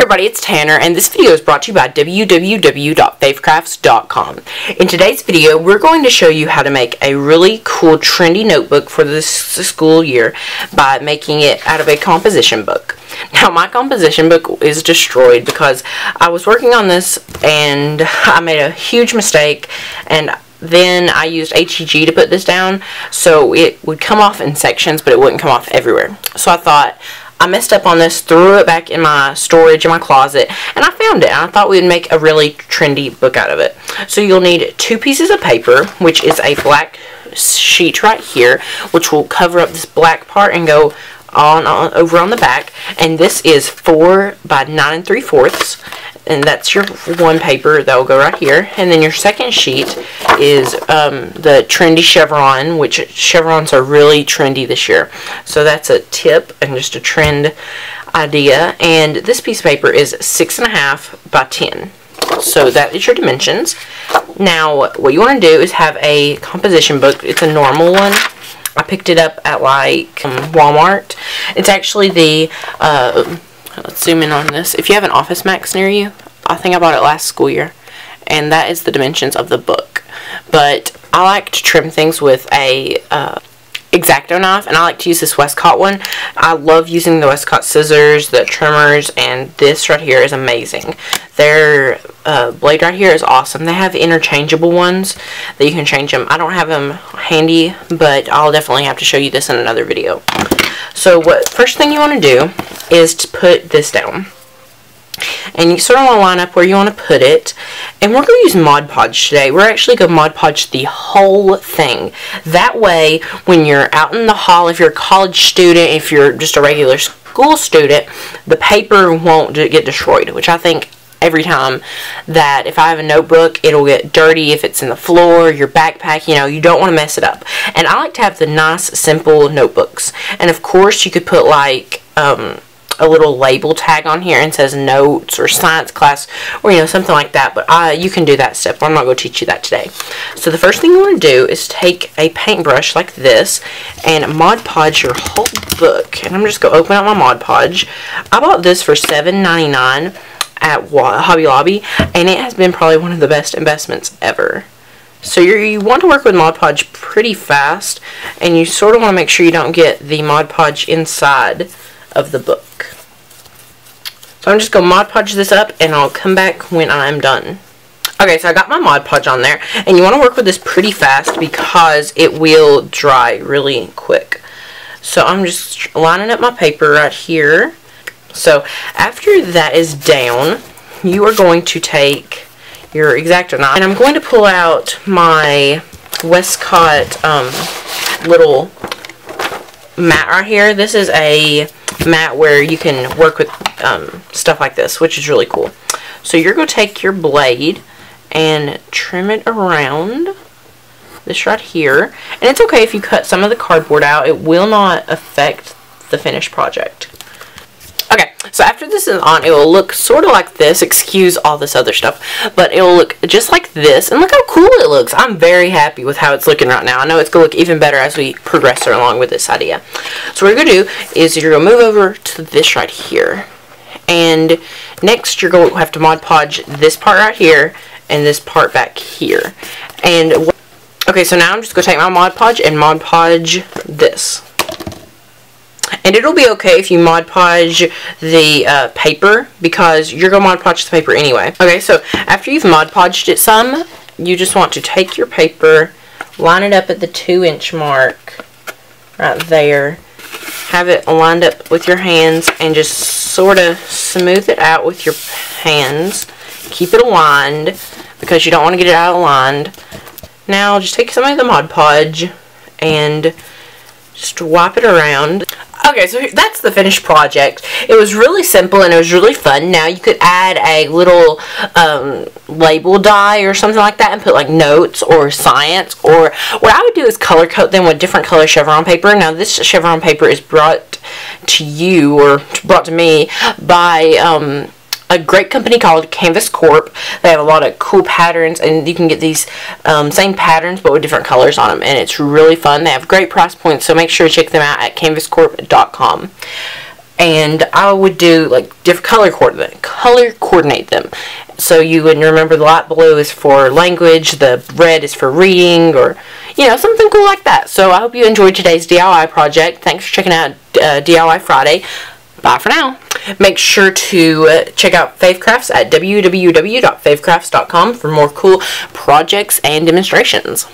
Everybody, it's Tanner, and this video is brought to you by www.faithcrafts.com. In today's video, we're going to show you how to make a really cool, trendy notebook for this school year by making it out of a composition book. Now, my composition book is destroyed because I was working on this and I made a huge mistake, and then I used HEG to put this down, so it would come off in sections, but it wouldn't come off everywhere. So I thought, I messed up on this, threw it back in my storage in my closet, and I found it, and I thought we'd make a really trendy book out of it. So you'll need 2 pieces of paper, which is a black sheet right here, which will cover up this black part and go on over on the back. And this is 4 by 9 3/4, and that's your one paper that will go right here. And then your second sheet is the trendy chevron, which chevrons are really trendy this year. So that's a tip and just a trend idea. And this piece of paper is 6.5 by 10. So that is your dimensions. Now, what you want to do is have a composition book. It's a normal one. I picked it up at like Walmart. It's actually the let's zoom in on this. If you have an Office Max near you, I think I bought it last school year, and that is the dimensions of the book. But I like to trim things with a X-Acto knife, and I like to use this Westcott one. I love using the Westcott scissors, the trimmers, and this right here is amazing. Their blade right here is awesome. They have interchangeable ones that you can change them. I don't have them handy, but I'll definitely have to show you this in another video. So first thing you want to do is to put this down. And you sort of want to line up where you want to put it. And we're going to use Mod Podge today. We're actually going to Mod Podge the whole thing. That way, when you're out in the hall, if you're a college student, if you're just a regular school student, the paper won't get destroyed. Which I think every time that if I have a notebook, it'll get dirty if it's in the floor, your backpack, you know, you don't want to mess it up. And I like to have the nice, simple notebooks. And of course, you could put like a little label tag on here and says notes or science class, or you know, something like that. But you can do that step. I'm not going to teach you that today. So the first thing you want to do is take a paintbrush like this and Mod Podge your whole book. And I'm just going to open up my Mod Podge. I bought this for $7.99 at Hobby Lobby, and it has been probably one of the best investments ever. So you want to work with Mod Podge pretty fast, and you sort of want to make sure you don't get the Mod Podge inside of the book. So I'm just going to Mod Podge this up, and I'll come back when I'm done. Okay, so I got my Mod Podge on there, and you want to work with this pretty fast because it will dry really quick. So I'm just lining up my paper right here. So after that is down, you are going to take your X-Acto knife, and I'm going to pull out my Westcott little mat right here. This is a mat where you can work with stuff like this, which is really cool. So you're going to take your blade and trim it around this right here. And it's okay if you cut some of the cardboard out. It will not affect the finished project. Okay, so after this is on, it will look sort of like this. Excuse all this other stuff. But it will look just like this. And look how cool it looks. I'm very happy with how it's looking right now. I know it's going to look even better as we progress along with this idea. So what you're going to do is you're going to move over to this right here. And next you're going to have to Mod Podge this part right here and this part back here. And okay, so now I'm just going to take my Mod Podge and Mod Podge this. And it'll be okay if you Mod Podge the paper, because you're going to Mod Podge the paper anyway. Okay, so after you've Mod Podged it some, you just want to take your paper, line it up at the 2-inch mark right there, have it lined up with your hands, and just sort of smooth it out with your hands. Keep it aligned because you don't want to get it out aligned. Now just take some of the Mod Podge and just wipe it around. Okay, so that's the finished project. It was really simple and it was really fun. Now you could add a little label die or something like that and put like notes or science, or what I would do is color code them with different color chevron paper. Now this chevron paper is brought to you, or brought to me, by a great company called Canvas Corp. They have a lot of cool patterns, and you can get these same patterns but with different colors on them, and it's really fun. They have great price points, so make sure to check them out at canvascorp.com. and I would do like different color coordinate them. So you would remember the light blue is for language, the red is for reading, or something cool like that. So I hope you enjoyed today's DIY project. Thanks for checking out DIY Friday. Bye for now. Make sure to check out Faith Crafts at www.faithcrafts.com for more cool projects and demonstrations.